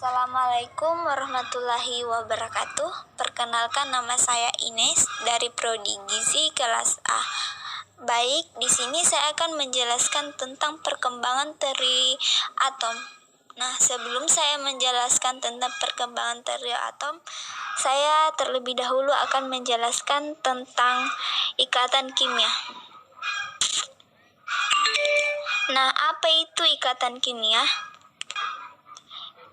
Assalamualaikum warahmatullahi wabarakatuh. Perkenalkan, nama saya Ines dari Prodi Gizi kelas A. Baik, di sini saya akan menjelaskan tentang perkembangan teori atom. Nah, sebelum saya menjelaskan tentang perkembangan teori atom, saya terlebih dahulu akan menjelaskan tentang ikatan kimia. Nah, apa itu ikatan kimia?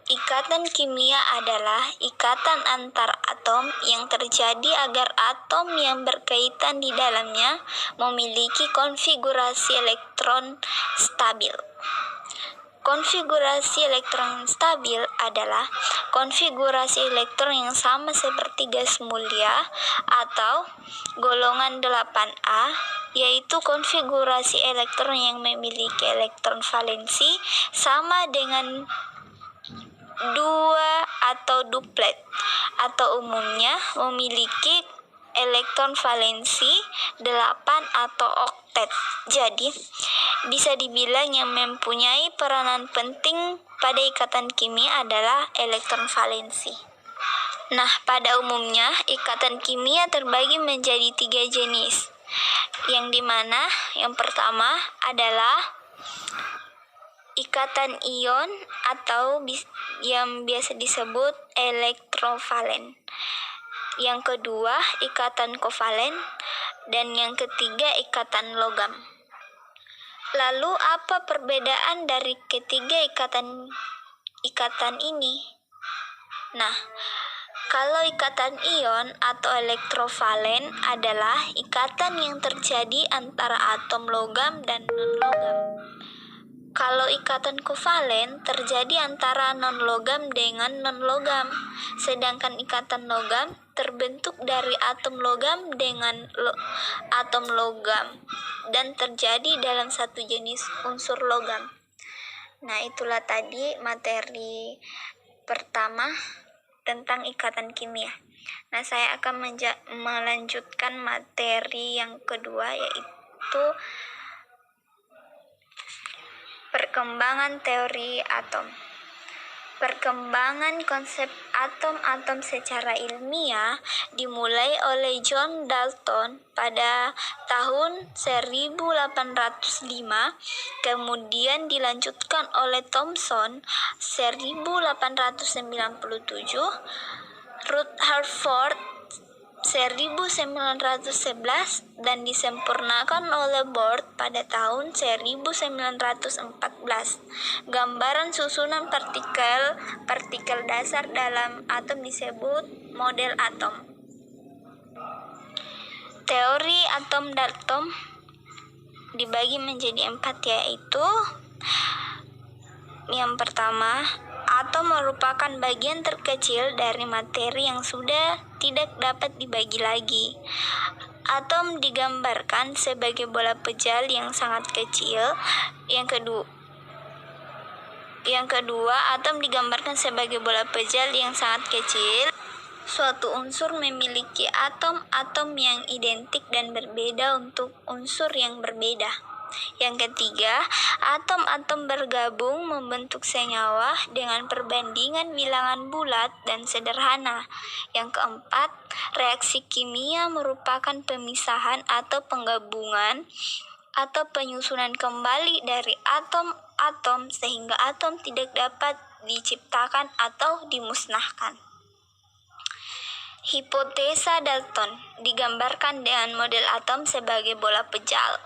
Ikatan kimia adalah ikatan antar atom yang terjadi agar atom yang berkaitan di dalamnya memiliki konfigurasi elektron stabil. Konfigurasi elektron stabil adalah konfigurasi elektron yang sama seperti gas mulia atau golongan 8A, yaitu konfigurasi elektron yang memiliki elektron valensi sama dengan 2 atau duplet, atau umumnya memiliki elektron valensi 8 atau oktet. Jadi, bisa dibilang yang mempunyai peranan penting pada ikatan kimia adalah elektron valensi. Nah, pada umumnya ikatan kimia terbagi menjadi 3 jenis, yang dimana yang pertama adalah ikatan ion atau yang biasa disebut elektrovalen. Yang kedua, ikatan kovalen, dan yang ketiga, ikatan logam. Lalu apa perbedaan dari ketiga ikatan ini? Nah, kalau ikatan ion atau elektrovalen adalah ikatan yang terjadi antara atom logam dan non-logam. Kalau ikatan kovalen terjadi antara non-logam dengan non-logam, sedangkan ikatan logam terbentuk dari atom logam dengan atom logam dan terjadi dalam satu jenis unsur logam. Nah, itulah tadi materi pertama tentang ikatan kimia. Nah, saya akan melanjutkan materi yang kedua, yaitu perkembangan teori atom. Perkembangan konsep atom-atom secara ilmiah dimulai oleh John Dalton pada tahun 1805, kemudian dilanjutkan oleh Thomson 1897, Rutherford 1911, dan disempurnakan oleh Bohr pada tahun 1914. Gambaran susunan partikel dasar dalam atom disebut model atom. Teori atom Dalton dibagi menjadi 4, yaitu yang pertama, atom merupakan bagian terkecil dari materi yang sudah tidak dapat dibagi lagi. Atom digambarkan sebagai bola pejal yang sangat kecil. Yang kedua, atom digambarkan sebagai bola pejal yang sangat kecil. Suatu unsur memiliki atom-atom yang identik dan berbeda untuk unsur yang berbeda. Yang ketiga, atom-atom bergabung membentuk senyawa dengan perbandingan bilangan bulat dan sederhana. Yang keempat, reaksi kimia merupakan pemisahan atau penggabungan atau penyusunan kembali dari atom-atom sehingga atom tidak dapat diciptakan atau dimusnahkan. Hipotesa Dalton digambarkan dengan model atom sebagai bola pejal.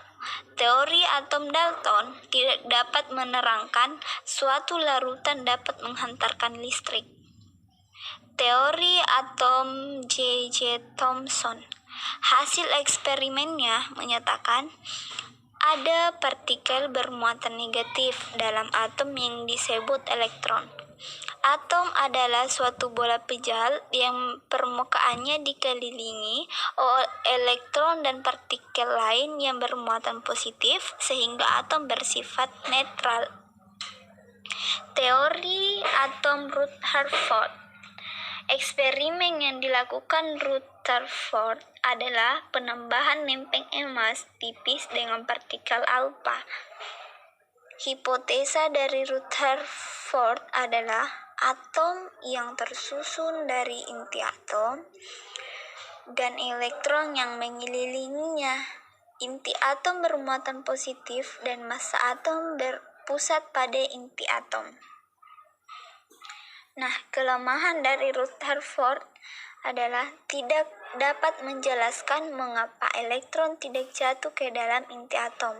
Teori atom Dalton tidak dapat menerangkan suatu larutan dapat menghantarkan listrik. Teori atom J.J. Thomson. Hasil eksperimennya menyatakan ada partikel bermuatan negatif dalam atom yang disebut elektron. Atom adalah suatu bola pejal yang permukaannya dikelilingi oleh elektron dan partikel lain yang bermuatan positif, sehingga atom bersifat netral. Teori atom Rutherford. Eksperimen yang dilakukan Rutherford adalah penambahan lempeng emas tipis dengan partikel alfa. Hipotesa dari Rutherford adalah atom yang tersusun dari inti atom dan elektron yang mengelilinginya. Inti atom bermuatan positif dan massa atom berpusat pada inti atom. Nah, kelemahan dari Rutherford adalah tidak dapat menjelaskan mengapa elektron tidak jatuh ke dalam inti atom.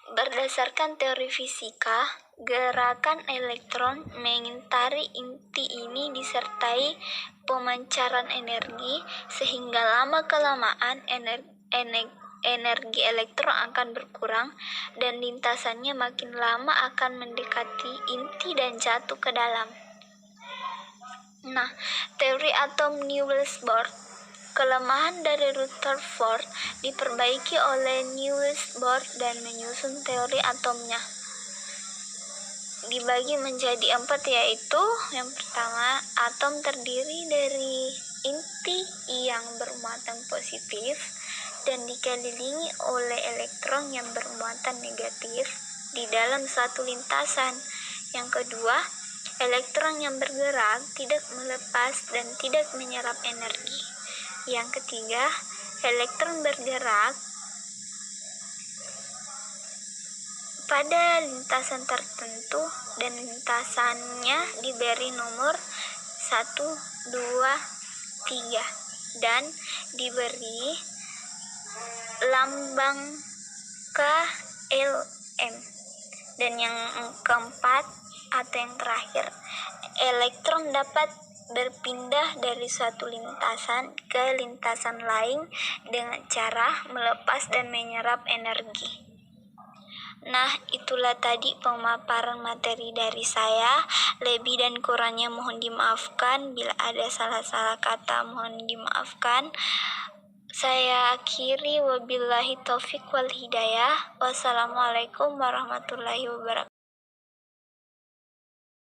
Berdasarkan teori fisika, gerakan elektron mengitari inti ini disertai pemancaran energi, sehingga lama-kelamaan energi elektron akan berkurang dan lintasannya makin lama akan mendekati inti dan jatuh ke dalam. Nah, teori atom Niels-Bohr. Kelemahan dari Rutherford diperbaiki oleh Niels-Bohr dan menyusun teori atomnya. Dibagi menjadi 4, yaitu yang pertama, atom terdiri dari inti yang bermuatan positif dan dikelilingi oleh elektron yang bermuatan negatif di dalam suatu lintasan. Yang kedua, elektron yang bergerak tidak melepas dan tidak menyerap energi. Yang ketiga, elektron bergerak pada lintasan tertentu dan lintasannya diberi nomor 1, 2, 3 dan diberi lambang KLM. Dan yang keempat atau yang terakhir, elektron dapat berpindah dari suatu lintasan ke lintasan lain dengan cara melepas dan menyerap energi. Nah, itulah tadi pemaparan materi dari saya. Lebih dan kurangnya mohon dimaafkan. Bila ada salah-salah kata mohon dimaafkan. Saya akhiri, wabillahi taufik wal hidayah. Wassalamualaikum warahmatullahi wabarakatuh.